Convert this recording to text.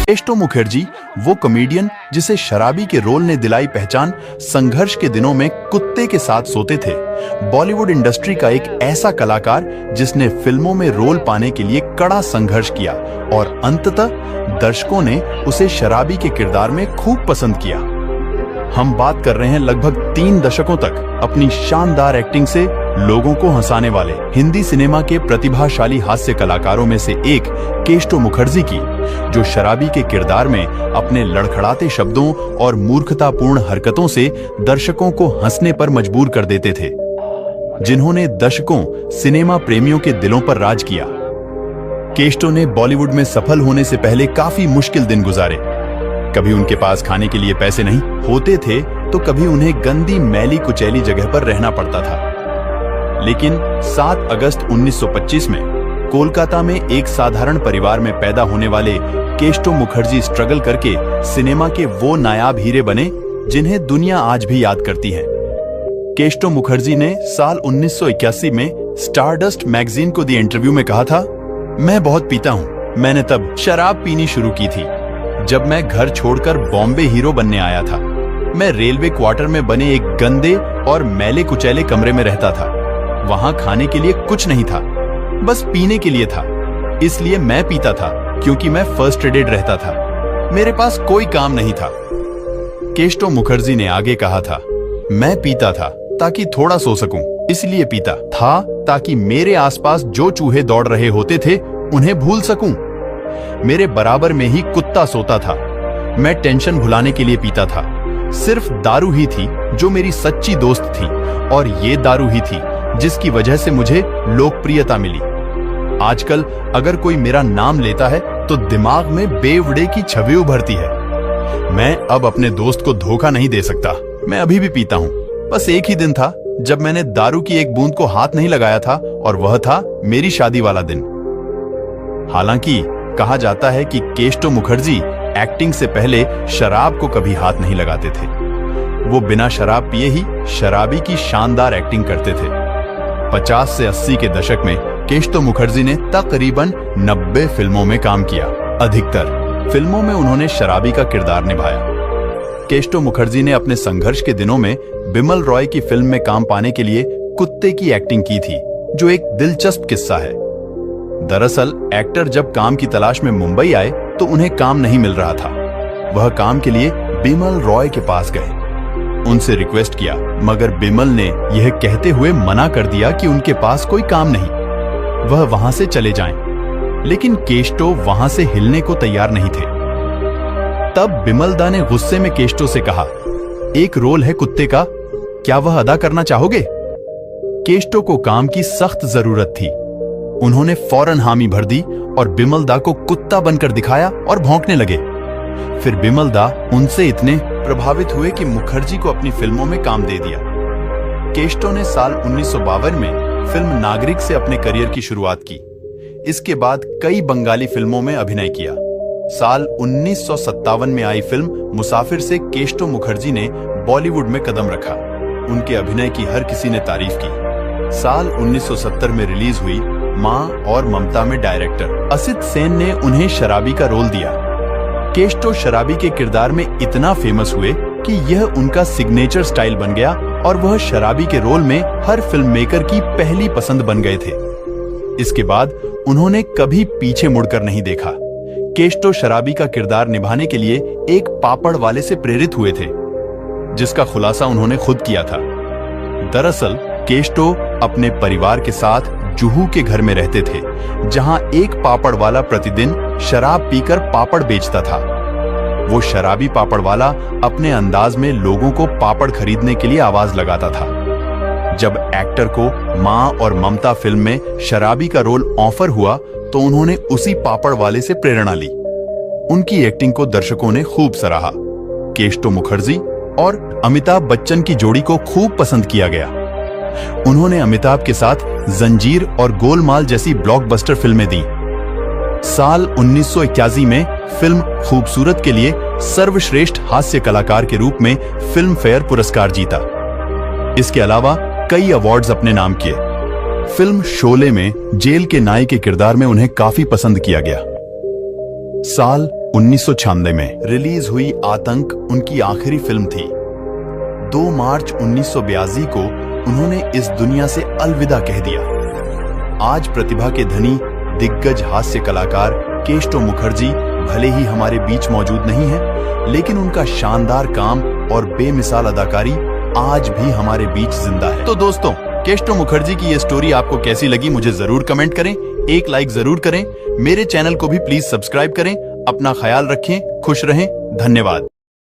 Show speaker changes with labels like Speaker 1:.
Speaker 1: Kesto Mukherjee वो comedian जिसे शराबी के रोल ने दिलाई पहचान, संघर्ष के दिनों में कुत्ते के साथ सोते थे। बॉलीवुड इंडस्ट्री का एक ऐसा कलाकार जिसने फिल्मों में रोल पाने के लिए कड़ा संघर्ष किया और अंततः दर्शकों ने उसे शराबी के किरदार में खूब पसंद किया। हम बात कर रहे हैं लगभग 3 दशकों तक अपनी शानदार एक्टिंग से लोगों को हंसाने वाले हिंदी सिनेमा के प्रतिभाशाली हास्य कलाकारों में से एक केस्टो मुखर्जी की, जो शराबी के किरदार में अपने लड़खड़ाते शब्दों और मूर्खतापूर्ण हरकतों से दर्शकों को हंसने पर मजबूर कर देते थे, जिन्होंने दशकों सिनेमा प्रेमियों के दिलों पर राज किया। केस्टो ने बॉलीवुड में सफल होने से पहले काफी मुश्किल दिन गुजारे। कभी उनके पास खाने के लिए पैसे नहीं होते थे तो कभी उन्हें गंदी मैली कुचैली जगह पर रहना पड़ता था। लेकिन 7 अगस्त 1925 में कोलकाता में एक साधारण परिवार में पैदा होने वाले केस्टो मुखर्जी स्ट्रगल करके सिनेमा के वो नायाब हीरे बने जिन्हें दुनिया आज भी याद करती है। केस्टो मुखर्जी ने साल 1981 में स्टारडस्ट मैगजीन को दिए इंटरव्यू में कहा था, मैं बहुत पीता हूं। मैंने तब शराब पीनी शुरू की थी जब मैं घर छोड़कर बॉम्बे हीरो बनने आया था। मैं रेलवे क्वार्टर में बने एक गंदे और मैले कुचैले कमरे में रहता था। वहां खाने के लिए कुछ नहीं था, बस पीने के लिए था। इसलिए मैं पीता था क्योंकि मैं फर्स्ट एडेड रहता था। मेरे पास कोई काम नहीं था। केस्टो मुखर्जी ने आगे कहा था, मैं पीता था ताकि थोड़ा सो सकूं, इसलिए पीता था ताकि मेरे आसपास जो चूहे दौड़ रहे होते थे उन्हें भूल सकूं। मेरे बराबर में ही कुत्ता सोता था। मैं टेंशन भुलाने के लिए पीता था। सिर्फ दारू ही थी जो मेरी सच्ची दोस्त थी और ये दारू ही थी जिसकी वजह से मुझे लोकप्रियता मिली। आजकल अगर कोई मेरा नाम लेता है तो दिमाग में बेवड़े की छवि उभरती है। मैं अब अपने दोस्त को धोखा नहीं दे सकता। मैं अभी भी पीता हूं। बस एक ही दिन था जब मैंने दारू की एक बूंद को हाथ नहीं लगाया था और वह था मेरी शादी वाला दिन। हालांकि कहा जाता है कि केस्टो मुखर्जी एक्टिंग से पहले शराब को कभी हाथ नहीं लगाते थे। वो बिना शराब पिए ही शराबी की शानदार एक्टिंग करते थे। 50 से 80 के दशक में केस्टो मुखर्जी ने तकरीबन 90 फिल्मों में काम किया। अधिकतर फिल्मों में उन्होंने शराबी का किरदार निभाया। केस्टो मुखर्जी ने अपने संघर्ष के दिनों में बिमल रॉय की फिल्म में काम पाने के लिए कुत्ते की एक्टिंग की थी, जो एक दिलचस्प किस्सा है। दरअसल एक्टर जब काम की तलाश में मुंबई आए तो उन्हें काम नहीं मिल रहा था। वह काम के लिए बिमल रॉय के पास गए, उनसे रिक्वेस्ट किया, मगर बिमल ने यह कहते हुए मना कर दिया कि उनके पास कोई काम नहीं, वह वहां से चले जाएं। लेकिन केस्टो वहां से हिलने को तैयार नहीं थे। तब बिमलदा ने गुस्से में केस्टो से कहा, एक रोल है कुत्ते का, क्या वह अदा करना चाहोगे? केस्टो को काम की सख्त जरूरत थी। उन्होंने फौरन हामी भर दी और बिमलदा को कुत्ता बनकर दिखाया और भौंकने लगे। फिर बिमलदा उनसे इतने प्रभावित हुए कि मुखर्जी को अपनी फिल्मों में काम दे दिया। केस्टो ने साल 1952 में फिल्म नागरिक से अपने करियर की शुरुआत की। इसके बाद कई बंगाली फिल्मों में अभिनय किया। साल 1957 में आई फिल्म मुसाफिर से केस्टो मुखर्जी ने बॉलीवुड में कदम रखा। उनके अभिनय की हर किसी ने तारीफ की। साल 1970 में रिलीज हुई मां और ममता में डायरेक्टर असित सेन ने उन्हें शराबी का रोल दिया। केस्टो शराबी के किरदार में इतना फेमस हुए कि यह उनका सिग्नेचर स्टाइल बन गया और वह शराबी के रोल में हर फिल्म मेकर की पहली पसंद बन गए थे। इसके बाद उन्होंने कभी पीछे मुड़कर नहीं देखा। केस्टो शराबी का किरदार निभाने के लिए एक पापड़ वाले से प्रेरित हुए थे, जिसका खुलासा उन्होंने खुद किया था। दरअसल केस्टो अपने परिवार के साथ जुहू के घर में रहते थे, जहां एक पापड़ वाला प्रतिदिन शराब पीकर पापड़ बेचता था। वो शराबी पापड़ वाला अपने अंदाज में लोगों को पापड़ खरीदने के लिए आवाज लगाता था। जब एक्टर को मां और ममता फिल्म में शराबी का रोल ऑफर हुआ तो उन्होंने उसी पापड़ वाले से प्रेरणा ली। उनकी एक्टिंग को दर्शकों ने खूब सराहा। केस्टो मुखर्जी और अमिताभ बच्चन की जोड़ी को खूब पसंद किया गया। उन्होंने अमिताभ के साथ जंजीर और गोलमाल जैसी ब्लॉकबस्टर फिल्में दी। साल 1981 में फिल्म खूबसूरत के लिए सर्वश्रेष्ठ हास्य कलाकार के रूप में फिल्म फेयर पुरस्कार जीता। इसके अलावा कई अवार्ड्स अपने नाम किए। फिल्म शोले में जेल के नाई के किरदार में उन्हें काफी पसंद किया गया। साल 1996 में रिलीज हुई आतंक उनकी आखिरी फिल्म थी। 2 मार्च 1982 को उन्होंने इस दुनिया से अलविदा कह दिया। आज प्रतिभा के धनी दिग्गज हास्य कलाकार केष्टो मुखर्जी भले ही हमारे बीच मौजूद नहीं है, लेकिन उनका शानदार काम और बेमिसाल अदाकारी आज भी हमारे बीच जिंदा है। तो दोस्तों, केष्टो मुखर्जी की ये स्टोरी आपको कैसी लगी मुझे जरूर कमेंट करें, एक लाइक जरूर करें, मेरे चैनल को भी प्लीज सब्सक्राइब करें। अपना ख्याल रखें, खुश रहें, धन्यवाद।